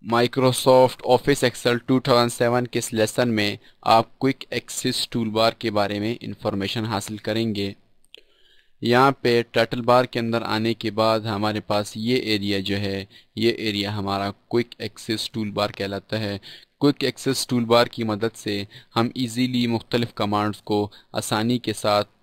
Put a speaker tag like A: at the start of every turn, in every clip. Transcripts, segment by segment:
A: Microsoft office Excel 2007 के इस lesson में आप क्विक एक्सेस टूल बार के बारे में इंफॉर्मेशन हासिल करेंगे। यहाँ पे टाइटल बार के अंदर आने के बाद हमारे पास ये एरिया जो है, ये एरिया हमारा क्विक एक्सेस टूल बार कहलाता है। क्विक एक्सेस टूल बार की मदद से हम इजीली मुख्तलिफ कमांड्स को आसानी के साथ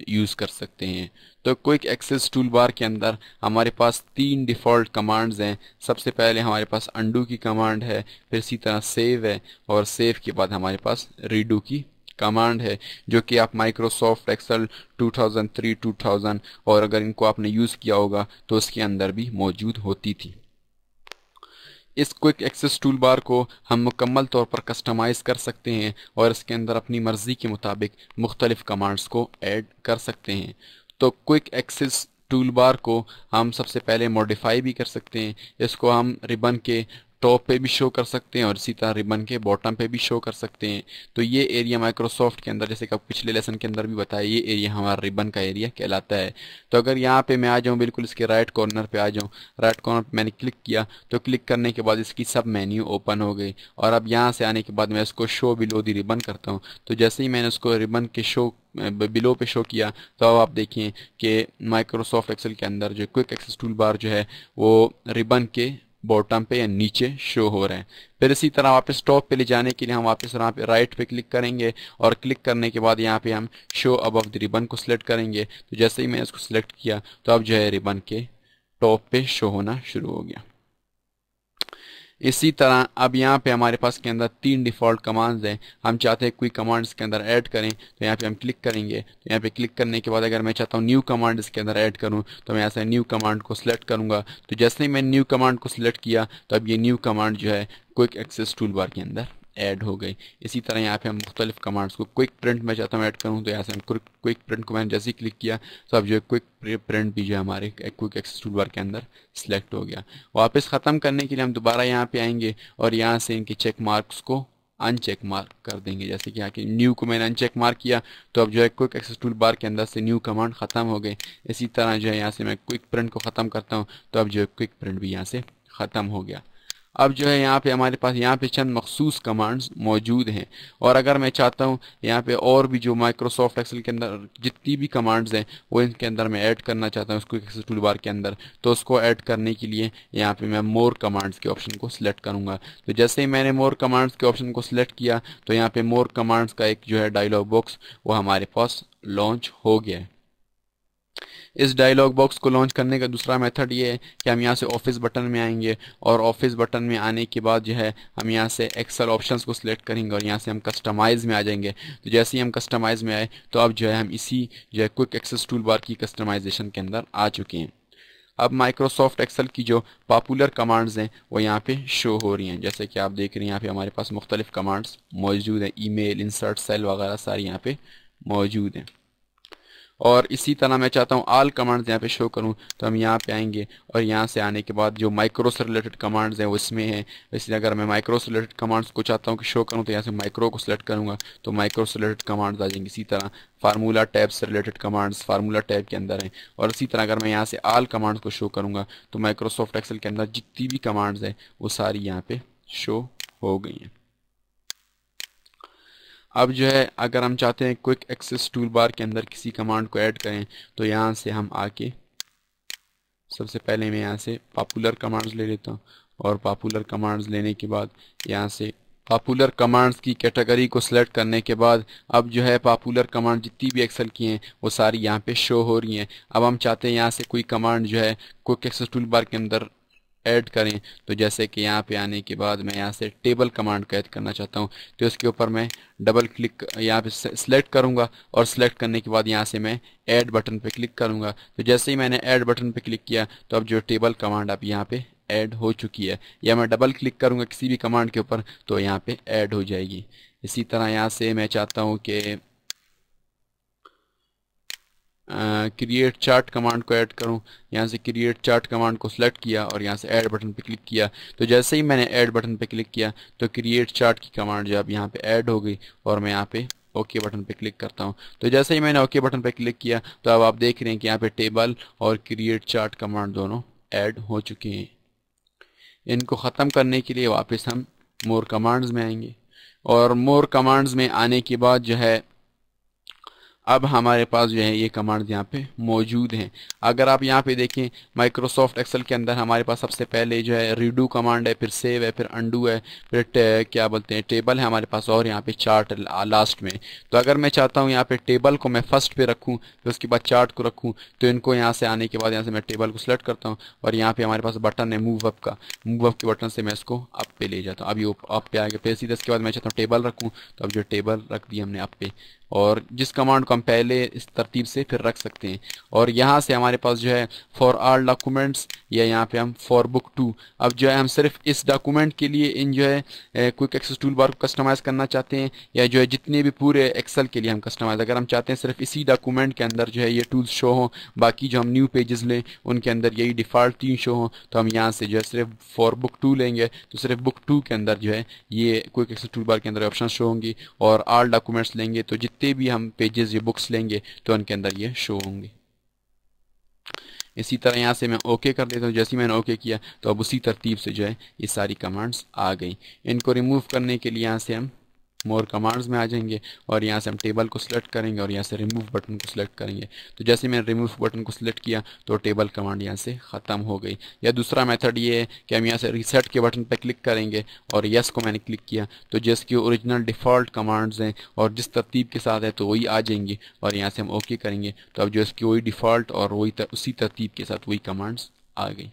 A: यूज़ कर सकते हैं। तो क्विक एक्सेस टूल बार के अंदर हमारे पास 3 डिफ़ॉल्ट कमांड्स हैं। सबसे पहले हमारे पास अंडू की कमांड है, फिर इसी तरह सेव है, और सेव के बाद हमारे पास रीडू की कमांड है, जो कि आप माइक्रोसॉफ्ट एक्सेल 2003, 2000 और अगर इनको आपने यूज़ किया होगा तो उसके अंदर भी मौजूद होती थी। इस क्विक एक्सेस टूल बार को हम मुकम्मल तौर पर कस्टमाइज़ कर सकते हैं और इसके अंदर अपनी मर्ज़ी के मुताबिक मुख्तलिफ कमांड्स को ऐड कर सकते हैं। तो क्विक एक्सेस टूल बार को हम सबसे पहले मॉडिफाई भी कर सकते हैं। इसको हम रिबन के टॉप पे भी शो कर सकते हैं और इसी तरह रिबन के बॉटम पे भी शो कर सकते हैं। तो ये एरिया माइक्रोसॉफ्ट के अंदर, जैसे कि पिछले लेसन के अंदर भी बताया, ये एरिया हमारा रिबन का एरिया कहलाता है। तो अगर यहाँ पे मैं आ जाऊँ, बिल्कुल इसके राइट कॉर्नर पे आ जाऊँ, राइट कॉर्नर पे मैंने क्लिक किया तो क्लिक करने के बाद इसकी सब मेन्यू ओपन हो गई। और अब यहाँ से आने के बाद मैं इसको शो बिलो दी रिबन करता हूँ। तो जैसे ही मैंने उसको रिबन के शो बिलो पे शो किया तो अब आप देखिए कि माइक्रोसॉफ्ट एक्सेल के अंदर जो क्विक एक्सेस टूल बार जो है वो रिबन के बॉटम पे या नीचे शो हो रहे हैं। फिर इसी तरह वापस टॉप पे ले जाने के लिए हम वापस यहाँ पे राइट पे क्लिक करेंगे और क्लिक करने के बाद यहाँ पे हम शो अबव द रिबन को सिलेक्ट करेंगे। तो जैसे ही मैंने इसको सिलेक्ट किया तो अब जो है रिबन के टॉप पे शो होना शुरू हो गया। इसी तरह अब यहाँ पे हमारे पास के अंदर 3 डिफ़ॉल्ट कमांड्स हैं। हम चाहते हैं कोई कमांड्स के अंदर ऐड करें तो यहाँ पे हम क्लिक करेंगे। तो यहाँ पे क्लिक करने के बाद अगर मैं चाहता हूँ न्यू कमांड इसके अंदर ऐड करूँ तो मैं ऐसा न्यू कमांड को सिलेक्ट करूँगा। तो जैसे ही मैंने न्यू कमांड को सिलेक्ट किया तो अब ये न्यू कमांड जो है क्विक एक्सेस टूल बार के अंदर ऐड हो गई। इसी तरह यहाँ पे हम मुख्तलिफ कमांड्स को, क्विक प्रिंट मैं चाहता हूँ ऐड करूँ तो यहाँ से हम क्विक प्रिंट को मैंने जैसे ही क्लिक किया तो अब जो है क्विक प्रिंट भी जो है हमारे क्विक एक्सेस टूल बार के अंदर सिलेक्ट हो गया। वापस ख़त्म करने के लिए हम दोबारा यहाँ पे आएंगे और यहाँ से इनके चेक मार्क्स को अनचेक मार्क कर देंगे। जैसे कि यहाँ के न्यू को मैंने अनचेक मार्क किया तो अब जो है क्विक एक्सेस टूल बार के अंदर से न्यू कमांड ख़त्म हो गई। इसी तरह जो है यहाँ से मैं क्विक प्रिंट को ख़त्म करता हूँ तो अब जो है क्विक प्रिंट भी यहाँ से ख़त्म हो गया। अब जो है यहाँ पे हमारे पास यहाँ पे चंद मखसूस कमांड्स मौजूद हैं और अगर मैं चाहता हूँ यहाँ पे और भी जो माइक्रोसॉफ्ट एक्सेल के अंदर जितनी भी कमांड्स हैं वो इनके अंदर मैं ऐड करना चाहता हूँ उसको एक्सेस टूल बार के अंदर, तो उसको ऐड करने के लिए यहाँ पे मैं मोर कमांड्स के ऑप्शन को सिलेक्ट करूँगा। तो जैसे ही मैंने मोर कमांड्स के ऑप्शन को सिलेक्ट किया तो यहाँ पे मोर कमांड्स का एक जो है डायलॉग बॉक्स वो हमारे पास लॉन्च हो गया है। इस डायलॉग बॉक्स को लॉन्च करने का दूसरा मेथड ये है कि हम यहाँ से ऑफिस बटन में आएंगे और ऑफिस बटन में आने के बाद जो है हम यहाँ से एक्सेल ऑप्शंस को सिलेक्ट करेंगे और यहाँ से हम कस्टमाइज़ में आ जाएंगे। तो जैसे ही हम कस्टमाइज़ में आए तो अब जो है हम इसी जो है क्विक एक्सेस टूल बार की कस्टमाइजेशन के अंदर आ चुके हैं। अब माइक्रोसॉफ्ट एक्सेल की जो पॉपुलर कमांड्स हैं वो यहाँ पे शो हो रही हैं। जैसे कि आप देख रहे हैं यहाँ पे हमारे पास मुख्तलिफ कमांड्स मौजूद हैं, ईमेल, इंसर्ट, सेल वगैरह सारी यहाँ पे मौजूद हैं। और इसी तरह मैं चाहता हूँ ऑल कमांड्स यहाँ पे शो करूँ तो हम यहाँ पे आएंगे और यहाँ से आने के बाद जो माइक्रो से रिलेटेड कमांड्स हैं वो इसमें हैं। इसलिए अगर मैं माइक्रो से रिलेटेड कमांड्स को चाहता हूँ कि शो करूँ तो यहाँ से माइक्रो को सिलेक्ट करूँगा तो माइक्रो से रिलेटेड कमांड्स आ जाएंगे। इसी तरह फार्मूला टैब से रिलेटेड कमांड्स फार्मूला टैब के अंदर हैं। और इसी तरह अगर मैं यहाँ से ऑल कमांड्स को शो करूँगा तो माइक्रोसॉफ्ट एक्सेल के अंदर जितनी भी कमांड्स हैं वो सारी यहाँ पे शो हो गई हैं। अब जो है अगर हम चाहते हैं क्विक एक्सेस टूल बार के अंदर किसी कमांड को ऐड करें तो यहाँ से हम आके सबसे पहले मैं यहाँ से पॉपुलर कमांड्स ले लेता हूँ और पॉपुलर कमांड्स लेने के बाद यहाँ से पॉपुलर कमांड्स की कैटेगरी को सिलेक्ट करने के बाद अब जो है पॉपुलर कमांड जितनी भी एक्सेल की हैं वो सारी यहाँ पे शो हो रही हैं। अब हम चाहते हैं यहाँ से कोई कमांड जो है क्विक एक्सेस टूल बार के अंदर ऐड करें। तो जैसे कि यहाँ पे आने के बाद मैं यहाँ से टेबल कमांड को ऐड करना चाहता हूँ तो इसके ऊपर मैं डबल क्लिक यहाँ पे सिलेक्ट करूँगा और सिलेक्ट करने के बाद यहाँ से मैं ऐड बटन पे क्लिक करूँगा। तो जैसे ही मैंने ऐड बटन पे क्लिक किया तो अब जो टेबल कमांड अब यहाँ पे ऐड हो चुकी है, या मैं डबल क्लिक करूँगा किसी भी कमांड के ऊपर तो यहाँ पे ऐड हो जाएगी। इसी तरह यहाँ से मैं चाहता हूँ कि क्रिएट चार्ट कमांड को ऐड करूं। यहाँ से क्रिएट चार्ट कमांड को सिलेक्ट किया और यहाँ से ऐड बटन पे क्लिक किया। तो जैसे ही मैंने ऐड बटन पे क्लिक किया तो क्रिएट चार्ट की कमांड जो अब यहाँ पे ऐड हो गई और मैं यहाँ पे ओके बटन पे क्लिक करता हूँ। तो जैसे ही मैंने ओके बटन पे क्लिक किया तो अब आप देख रहे हैं कि यहाँ पे टेबल और क्रिएट चार्ट कमांड दोनों ऐड हो चुके हैं। इनको ख़त्म करने के लिए वापस हम मोर कमांड्स में आएंगे और मोर कमांड्स में आने के बाद जो है अब हमारे पास जो है ये कमांड्स यहाँ पे मौजूद हैं। अगर आप यहाँ पे देखें माइक्रोसॉफ्ट एक्सेल के अंदर हमारे पास सबसे पहले जो है रीडू कमांड है, फिर सेव है, फिर अंडू है, फिर क्या बोलते हैं टेबल है हमारे पास, और यहाँ पे चार्ट लास्ट में। तो अगर मैं चाहता हूँ यहाँ पे टेबल को मैं फर्स्ट पे रखूँ फिर उसके बाद चार्ट को रखूँ, तो इनको यहाँ से आने के बाद यहाँ से मैं टेबल को सिलेक्ट करता हूँ और यहाँ पे हमारे पास बटन है मूव अप का, मूव अप के बटन से मैं इसको अप पे ले जाता हूँ। अब ये अप पे आ गया। फिर सीधा इसके बाद मैं चाहता हूँ टेबल रखूँ, तो अब जो टेबल रख दिया हमने अप पे, और जिस कमांड को हम पहले इस तरतीब से फिर रख सकते हैं। और यहाँ से हमारे पास जो है फॉर ऑल डॉक्यूमेंट्स, या यहाँ पे हम फॉर बुक 2, अब जो है हम सिर्फ इस डॉक्यूमेंट के लिए इन जो है क्विक एक्सेस टूल बार को कस्टमाइज़ करना चाहते हैं, या जो है जितने भी पूरे एक्सेल के लिए हम कस्टमाइज़, अगर हम चाहते हैं सिर्फ इसी डॉक्यूमेंट के अंदर जो है ये टूल्स शो हों, बाकी जो हम न्यू पेजेस लें उनके अंदर यही डिफ़ॉल्ट 3 शो हों, तो हम यहाँ से जो है सिर्फ फॉर बुक 2 लेंगे, तो सिर्फ बुक 2 के अंदर जो है ये क्विक एक्सेस टूल बार के अंदर ऑप्शन शो होंगी। और ऑल डॉक्यूमेंट्स लेंगे तो जितने भी हम पेजेस या बुक्स लेंगे तो उनके अंदर ये शो होंगे। इसी तरह यहाँ से मैं ओके कर देता हूँ। जैसे ही मैंने ओके किया तो अब उसी तरतीब से जो है ये सारी कमांड्स आ गई। इनको रिमूव करने के लिए यहाँ से हम मोर कमांड्स में आ जाएंगे और यहाँ से हम टेबल को सिलेक्ट करेंगे और यहाँ से रिमूव बटन को सिलेक्ट करेंगे। तो जैसे मैंने रिमूव बटन को सिलेक्ट किया तो टेबल कमांड यहाँ से ख़त्म हो गई। या दूसरा मेथड ये है कि हम यहाँ से रीसेट के बटन पर क्लिक करेंगे और यस को मैंने क्लिक किया तो जिसकी ओरिजिनल डिफ़ॉल्ट कमांड्स हैं और जिस तरतीब के साथ है तो वही आ जाएंगी, और यहाँ से हम ओके करेंगे तो अब जो इसकी वही डिफ़ॉल्ट और वही उसी तरतीब के साथ वही कमांड्स आ गई।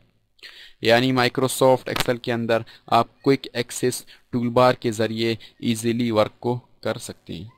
A: यानी माइक्रोसॉफ्ट एक्सेल के अंदर आप क्विक एक्सेस टूलबार के ज़रिए इजीली वर्क को कर सकते हैं।